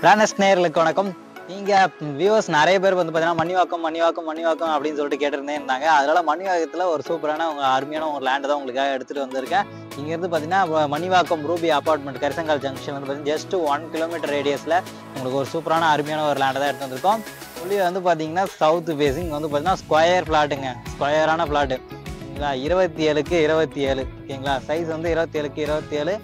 பிளானஸ் நேயர்களுக்கு வணக்கம். நீங்கள் வியூவர்ஸ் நிறைய பேர் வந்து பார்த்தீங்கன்னா மணிவாக்கம் அப்படின்னு சொல்லிட்டு கேட்டுருந்தே இருந்தாங்க. அதனால மணிவாக்கத்தில் ஒரு சூப்பரான அருமையான ஒரு லேண்டு தான் உங்களுக்காக எடுத்துகிட்டு வந்திருக்கேன். இங்கேருந்து பார்த்தீங்கன்னா மணிவாக்கம் ரூபி அப்பார்ட்மெண்ட் கரிசங்கால் ஜங்ஷன் வந்து பார்த்தீங்கன்னா ஜஸ்ட் 1 கிலோமீட்டர் ரேடியஸில் உங்களுக்கு ஒரு சூப்பரான அருமையான ஒரு லேண்டை தான் எடுத்து வந்திருக்கோம். உள்ளே வந்து பார்த்தீங்கன்னா சவுத் ஃபேஸிங் வந்து பார்த்தீங்கன்னா ஸ்கொயர் ஃப்ளாட்டுங்க, ஸ்கொயரான ஃப்ளாட்டு ஓகேங்களா. 27க்கு 27 ஓகேங்களா. சைஸ் வந்து 27க்கு 27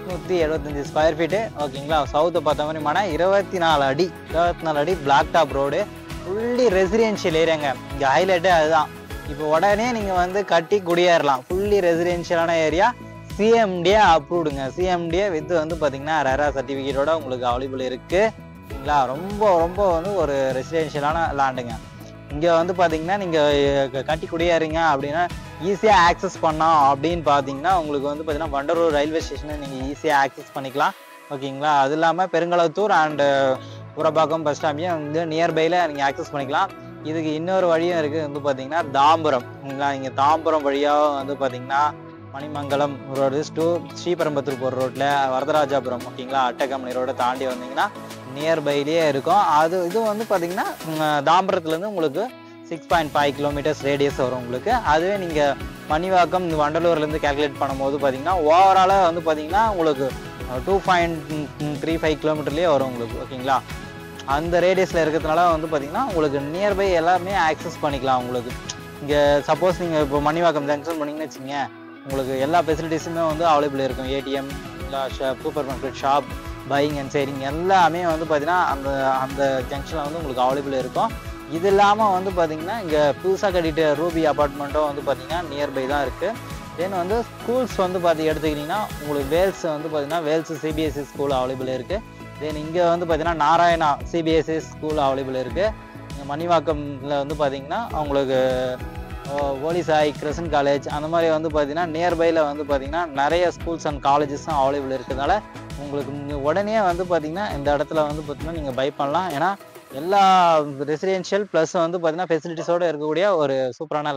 875 ஸ்கொயர் ஃபீட்டு ஓகேங்களா. சவுத்தை பார்த்த மாதிரி 24 அடி block top road, fully residential ஏரியாங்க. இங்கே ஹைலைட்டே அதுதான். இப்போ உடனே நீங்கள் வந்து கட்டி குடியேறலாம். ஃபுல்லி ரெசிடென்ஷியலான ஏரியா, சிஎம்டிஏ அப்ரூவ்டுங்க. சிஎம்டிஏ வித் வந்து பார்த்தீங்கன்னா ரெரா சர்டிஃபிகேட்டோட உங்களுக்கு அவைலபிள் இருக்குது ஓகேங்களா. ரொம்ப வந்து ஒரு ரெசிடென்ஷியலான லேண்டுங்க. இங்கே வந்து பார்த்தீங்கன்னா நீங்கள் கட்டி குடியேறீங்க அப்படின்னா ஈஸியாக ஆக்சஸ் பண்ணோம் அப்படின்னு பார்த்தீங்கன்னா உங்களுக்கு வந்து பார்த்தீங்கன்னா வண்டலூர் ரயில்வே ஸ்டேஷனை நீங்கள் ஈஸியாக ஆக்சஸ் பண்ணிக்கலாம் ஓகேங்களா. அது இல்லாமல் பெருங்களத்தூர் அண்டு புறப்பாக்கம் பஸ் ஸ்டாப்பையும் வந்து நியர்பையில் நீங்கள் ஆக்சஸ் பண்ணிக்கலாம். இதுக்கு இன்னொரு வழியும் இருக்குது வந்து பார்த்தீங்கன்னா தாம்பரம் ஓகேங்களா. நீங்கள் தாம்பரம் வழியாக வந்து பார்த்தீங்கன்னா மணிமங்கலம் ரோடு டு ஸ்ரீபெரும்புத்தூர் போகிற ரோட்டில் வரதராஜாபுரம் ஓகேங்களா அட்டகம்பெனி ரோடை தாண்டி வந்தீங்கன்னா நியர்பைலேயே இருக்கும். இது வந்து பார்த்தீங்கன்னா தாம்பரத்துலேருந்து உங்களுக்கு 6.5 கிலோமீட்டர்ஸ் ரேடியஸ் வரும் உங்களுக்கு. அதுவே நீங்கள் மணிவாக்கம் வண்டலூர்லேருந்து கேல்குலேட் பண்ணும்போது பார்த்தீங்கன்னா ஓவராலாக வந்து பார்த்தீங்கன்னா உங்களுக்கு 2.35 கிலோமீட்டர்லேயே வரும் உங்களுக்கு ஓகேங்களா. அந்த ரேடியஸில் இருக்கிறதுனால வந்து பார்த்தீங்கன்னா உங்களுக்கு நியர்பை எல்லாமே ஆக்சஸ் பண்ணிக்கலாம். உங்களுக்கு இங்கே சப்போஸ் நீங்கள் இப்போ மணிவாக்கம் ஜங்ஷன் பண்ணிங்கன்னு வச்சுங்க, உங்களுக்கு எல்லா ஃபெசிலிட்டிஸுமே வந்து அவைலபிள் இருக்கும். ATM, super market, shop, buying and சேரிங் எல்லாமே வந்து பார்த்தீங்கன்னா அந்த ஜங்ஷனில் வந்து உங்களுக்கு அவைலபிள் இருக்கும். இது இல்லாமல் வந்து பார்த்தீங்கன்னா இங்கே புதுசாக கட்டிட்டு ரூபி அப்பார்ட்மெண்ட்டும் வந்து பார்த்தீங்கன்னா நியர்பை தான் இருக்குது. தென் வந்து ஸ்கூல்ஸ் வந்து எடுத்துக்கிட்டிங்கன்னா உங்களுக்கு வேல்ஸ் வந்து பார்த்தீங்கன்னா வேல்ஸ் சிபிஎஸ்சி ஸ்கூல் அவைலபிள் இருக்குது. தென் இங்கே வந்து பார்த்தீங்கன்னா நாராயணா சிபிஎஸ்சி ஸ்கூல் அவைலபிள் இருக்குது. இங்கே மணிவாக்கமில் வந்து பார்த்தீங்கன்னா உங்களுக்கு ஓலிசாய் கிருஷ்ணன் காலேஜ் அந்த மாதிரி வந்து பார்த்தீங்கன்னா நியர்பையில் வந்து பார்த்தீங்கன்னா நிறைய ஸ்கூல்ஸ் அண்ட் காலேஜஸும் அவைலபிள் இருக்கிறதுனால உங்களுக்கு உடனே வந்து பார்த்தீங்கன்னா இந்த இடத்துல வந்து பார்த்தீங்கன்னா நீங்கள் பை பண்ணலாம். ஏன்னா எல்லா ரெசிடென்ஷியல் ப்ளஸ் வந்து பார்த்தீங்கன்னா ஃபெசிலிட்டிஸோடு இருக்கக்கூடிய ஒரு சூப்பரான